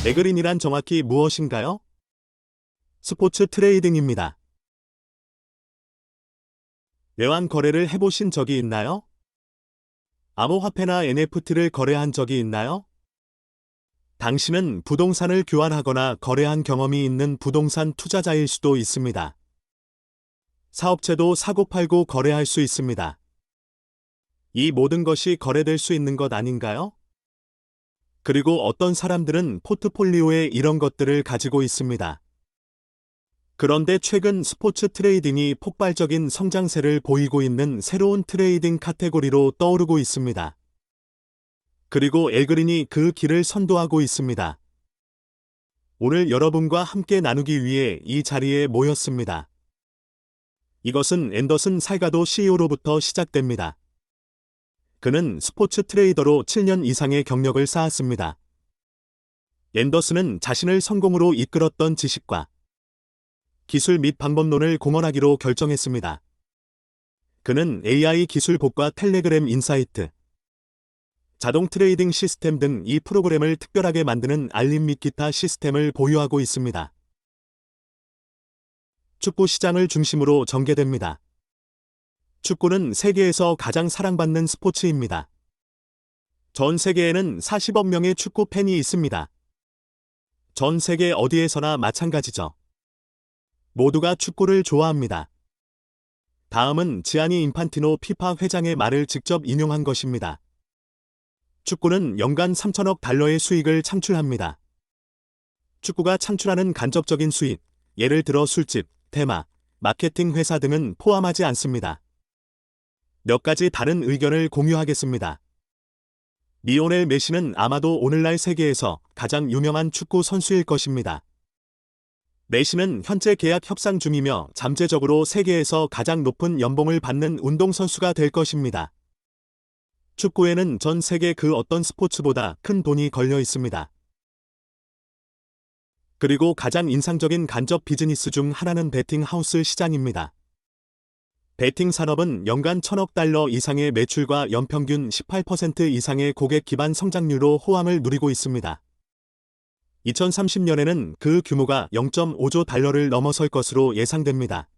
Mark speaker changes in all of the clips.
Speaker 1: 에그린이란 정확히 무엇인가요? 스포츠 트레이딩입니다. 외환 거래를 해보신 적이 있나요? 암호화폐나 NFT를 거래한 적이 있나요? 당신은 부동산을 교환하거나 거래한 경험이 있는 부동산 투자자일 수도 있습니다. 사업체도 사고팔고 거래할 수 있습니다. 이 모든 것이 거래될 수 있는 것 아닌가요? 그리고 어떤 사람들은 포트폴리오에 이런 것들을 가지고 있습니다. 그런데 최근 스포츠 트레이딩이 폭발적인 성장세를 보이고 있는 새로운 트레이딩 카테고리로 떠오르고 있습니다. 그리고 에그린이 그 길을 선도하고 있습니다. 오늘 여러분과 함께 나누기 위해 이 자리에 모였습니다. 이것은 앤더슨 살가도 CEO로부터 시작됩니다. 그는 스포츠 트레이더로 7년 이상의 경력을 쌓았습니다. 앤더슨은 자신을 성공으로 이끌었던 지식과 기술 및 방법론을 공헌하기로 결정했습니다. 그는 AI 기술복과 텔레그램 인사이트, 자동 트레이딩 시스템 등 이 프로그램을 특별하게 만드는 알림 및 기타 시스템을 보유하고 있습니다. 축구 시장을 중심으로 전개됩니다. 축구는 세계에서 가장 사랑받는 스포츠입니다. 전 세계에는 40억 명의 축구 팬이 있습니다. 전 세계 어디에서나 마찬가지죠. 모두가 축구를 좋아합니다. 다음은 지아니 인판티노 피파 회장의 말을 직접 인용한 것입니다. 축구는 연간 3천억 달러의 수익을 창출합니다. 축구가 창출하는 간접적인 수익, 예를 들어 술집, 테마, 마케팅 회사 등은 포함하지 않습니다. 몇 가지 다른 의견을 공유하겠습니다. 리오넬 메시는 아마도 오늘날 세계에서 가장 유명한 축구 선수일 것입니다. 메시는 현재 계약 협상 중이며 잠재적으로 세계에서 가장 높은 연봉을 받는 운동선수가 될 것입니다. 축구에는 전 세계 그 어떤 스포츠보다 큰 돈이 걸려 있습니다. 그리고 가장 인상적인 간접 비즈니스 중 하나는 베팅 하우스 시장입니다. 베팅 산업은 연간 1,000억 달러 이상의 매출과 연평균 18% 이상의 고객 기반 성장률로 호황을 누리고 있습니다. 2030년에는 그 규모가 0.5조 달러를 넘어설 것으로 예상됩니다.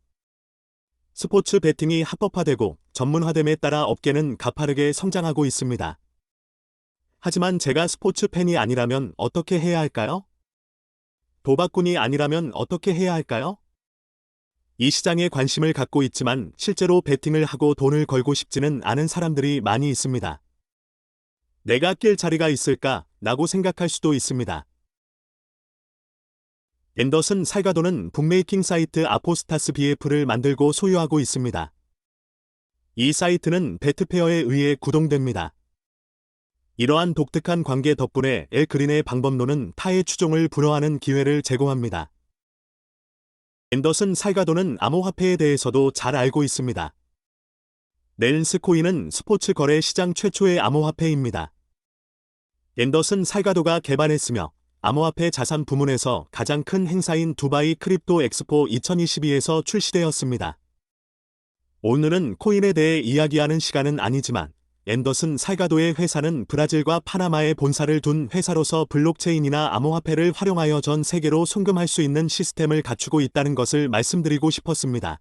Speaker 1: 스포츠 베팅이 합법화되고 전문화됨에 따라 업계는 가파르게 성장하고 있습니다. 하지만 제가 스포츠 팬이 아니라면 어떻게 해야 할까요? 도박꾼이 아니라면 어떻게 해야 할까요? 이 시장에 관심을 갖고 있지만 실제로 베팅을 하고 돈을 걸고 싶지는 않은 사람들이 많이 있습니다. 내가 낄 자리가 있을까? 라고 생각할 수도 있습니다. 앤더슨 살가도는 북메이킹 사이트 아포스타스 BF를 만들고 소유하고 있습니다. 이 사이트는 베트페어에 의해 구동됩니다. 이러한 독특한 관계 덕분에 엘 그린의 방법론은 타의 추종을 불허하는 기회를 제공합니다. 앤더슨 살가도는 암호화폐에 대해서도 잘 알고 있습니다. 넬스 코인은 스포츠 거래 시장 최초의 암호화폐입니다. 앤더슨 살가도가 개발했으며 암호화폐 자산 부문에서 가장 큰 행사인 두바이 크립토 엑스포 2022에서 출시되었습니다. 오늘은 코인에 대해 이야기하는 시간은 아니지만 앤더슨 살가도의 회사는 브라질과 파나마에 본사를 둔 회사로서 블록체인이나 암호화폐를 활용하여 전 세계로 송금할 수 있는 시스템을 갖추고 있다는 것을 말씀드리고 싶었습니다.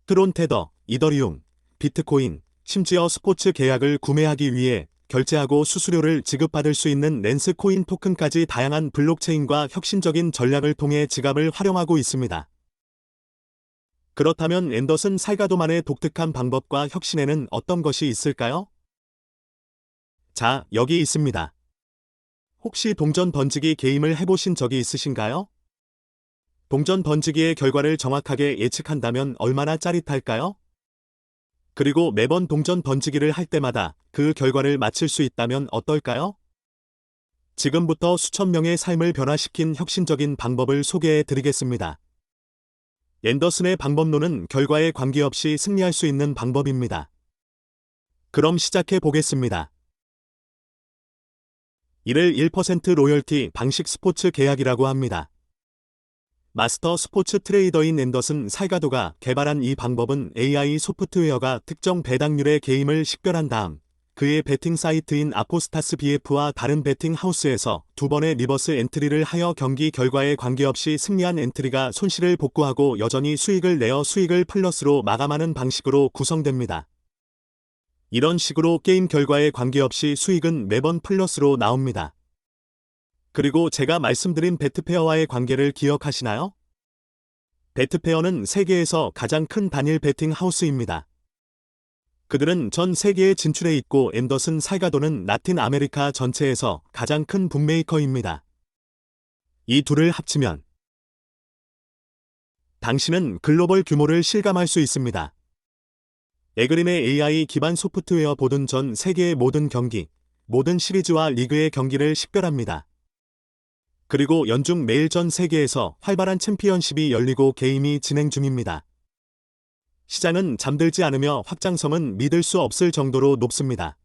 Speaker 1: 트론 테더, 이더리움, 비트코인, 심지어 스포츠 계약을 구매하기 위해 결제하고 수수료를 지급받을 수 있는 랜스 코인 토큰까지 다양한 블록체인과 혁신적인 전략을 통해 지갑을 활용하고 있습니다. 그렇다면 앤더슨 살가도만의 독특한 방법과 혁신에는 어떤 것이 있을까요? 자, 여기 있습니다. 혹시 동전 던지기 게임을 해보신 적이 있으신가요? 동전 던지기의 결과를 정확하게 예측한다면 얼마나 짜릿할까요? 그리고 매번 동전 던지기를 할 때마다 그 결과를 맞힐 수 있다면 어떨까요? 지금부터 수천 명의 삶을 변화시킨 혁신적인 방법을 소개해 드리겠습니다. 앤더슨의 방법론은 결과에 관계없이 승리할 수 있는 방법입니다. 그럼 시작해 보겠습니다. 이를 1% 로열티 방식 스포츠 계약이라고 합니다. 마스터 스포츠 트레이더인 앤더슨 살가도가 개발한 이 방법은 AI 소프트웨어가 특정 배당률의 게임을 식별한 다음 그의 베팅 사이트인 아포스타스 BF와 다른 베팅 하우스에서 두 번의 리버스 엔트리를 하여 경기 결과에 관계없이 승리한 엔트리가 손실을 복구하고 여전히 수익을 내어 수익을 플러스로 마감하는 방식으로 구성됩니다. 이런 식으로 게임 결과에 관계없이 수익은 매번 플러스로 나옵니다. 그리고 제가 말씀드린 베트페어와의 관계를 기억하시나요? 베트페어는 세계에서 가장 큰 단일 베팅 하우스입니다. 그들은 전 세계에 진출해 있고 앤더슨 살가도는 라틴 아메리카 전체에서 가장 큰 북메이커입니다. 이 둘을 합치면 당신은 글로벌 규모를 실감할 수 있습니다. 에그린의 AI 기반 소프트웨어 보든 전 세계의 모든 경기, 모든 시리즈와 리그의 경기를 식별합니다. 그리고 연중 매일 전 세계에서 활발한 챔피언십이 열리고 게임이 진행 중입니다. 시장은 잠들지 않으며 확장성은 믿을 수 없을 정도로 높습니다.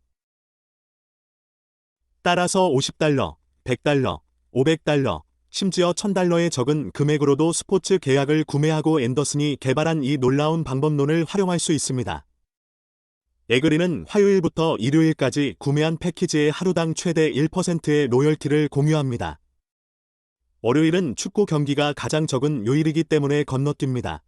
Speaker 1: 따라서 $50, $100, $500, 심지어 $1000의 적은 금액으로도 스포츠 계약을 구매하고 앤더슨이 개발한 이 놀라운 방법론을 활용할 수 있습니다. 에그린은 화요일부터 일요일까지 구매한 패키지의 하루당 최대 1%의 로열티를 공유합니다. 월요일은 축구 경기가 가장 적은 요일이기 때문에 건너뜁니다.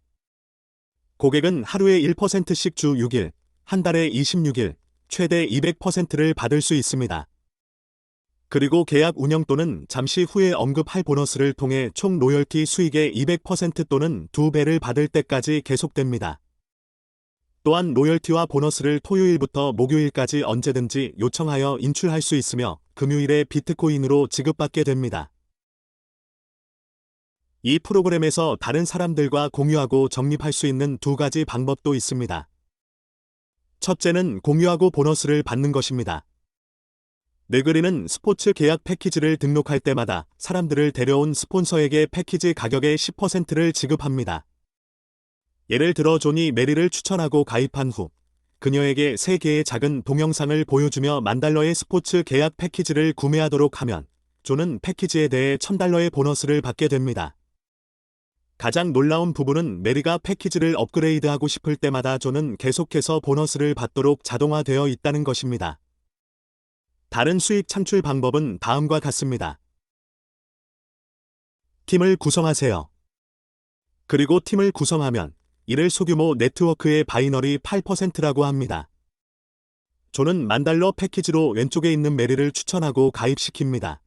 Speaker 1: 고객은 하루에 1%씩 주 6일, 한 달에 26일, 최대 200%를 받을 수 있습니다. 그리고 계약 운영 또는 잠시 후에 언급할 보너스를 통해 총 로열티 수익의 200% 또는 2배를 받을 때까지 계속됩니다. 또한 로열티와 보너스를 토요일부터 목요일까지 언제든지 요청하여 인출할 수 있으며 금요일에 비트코인으로 지급받게 됩니다. 이 프로그램에서 다른 사람들과 공유하고 적립할 수 있는 두 가지 방법도 있습니다. 첫째는 공유하고 보너스를 받는 것입니다. 네그린은 스포츠 계약 패키지를 등록할 때마다 사람들을 데려온 스폰서에게 패키지 가격의 10%를 지급합니다. 예를 들어 존이 메리를 추천하고 가입한 후 그녀에게 3개의 작은 동영상을 보여주며 $10,000의 스포츠 계약 패키지를 구매하도록 하면 존은 패키지에 대해 $1,000의 보너스를 받게 됩니다. 가장 놀라운 부분은 메리가 패키지를 업그레이드하고 싶을 때마다 존은 계속해서 보너스를 받도록 자동화되어 있다는 것입니다. 다른 수익 창출 방법은 다음과 같습니다. 팀을 구성하세요. 그리고 팀을 구성하면 이를 소규모 네트워크의 바이너리 8%라고 합니다. 존은 $10,000 패키지로 왼쪽에 있는 메리를 추천하고 가입시킵니다.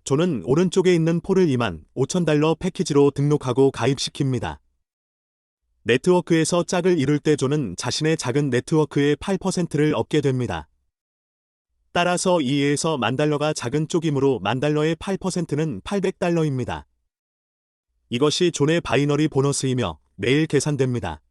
Speaker 1: 존은 오른쪽에 있는 폴을 $25,000 패키지로 등록하고 가입시킵니다. 네트워크에서 짝을 이룰 때 존은 자신의 작은 네트워크의 8%를 얻게 됩니다. 따라서 2에서 $10,000가 작은 쪽이므로 $10,000의 8%는 $800입니다. 이것이 존의 바이너리 보너스이며 매일 계산됩니다.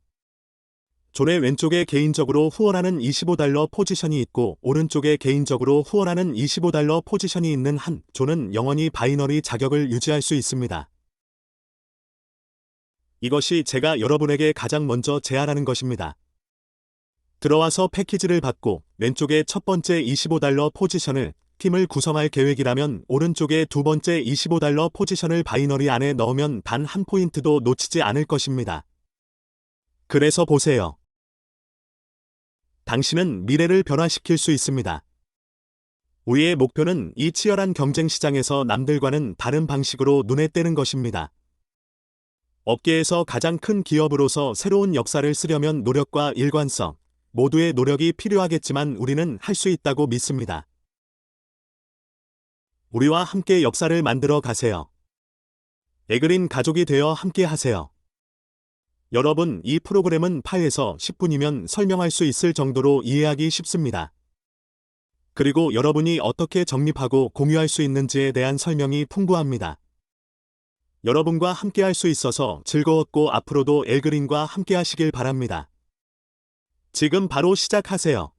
Speaker 1: 존의 왼쪽에 개인적으로 후원하는 $25 포지션이 있고 오른쪽에 개인적으로 후원하는 $25 포지션이 있는 한 존은 영원히 바이너리 자격을 유지할 수 있습니다. 이것이 제가 여러분에게 가장 먼저 제안하는 것입니다. 들어와서 패키지를 받고 왼쪽에 첫 번째 $25 포지션을 팀을 구성할 계획이라면 오른쪽에 두 번째 $25 포지션을 바이너리 안에 넣으면 단 한 포인트도 놓치지 않을 것입니다. 그래서 보세요. 당신은 미래를 변화시킬 수 있습니다. 우리의 목표는 이 치열한 경쟁 시장에서 남들과는 다른 방식으로 눈에 띄는 것입니다. 업계에서 가장 큰 기업으로서 새로운 역사를 쓰려면 노력과 일관성, 모두의 노력이 필요하겠지만 우리는 할 수 있다고 믿습니다. 우리와 함께 역사를 만들어 가세요. 에그린 가족이 되어 함께 하세요. 여러분, 이 프로그램은 8에서 10분이면 설명할 수 있을 정도로 이해하기 쉽습니다. 그리고 여러분이 어떻게 적립하고 공유할 수 있는지에 대한 설명이 풍부합니다. 여러분과 함께할 수 있어서 즐거웠고 앞으로도 에그린과 함께하시길 바랍니다. 지금 바로 시작하세요.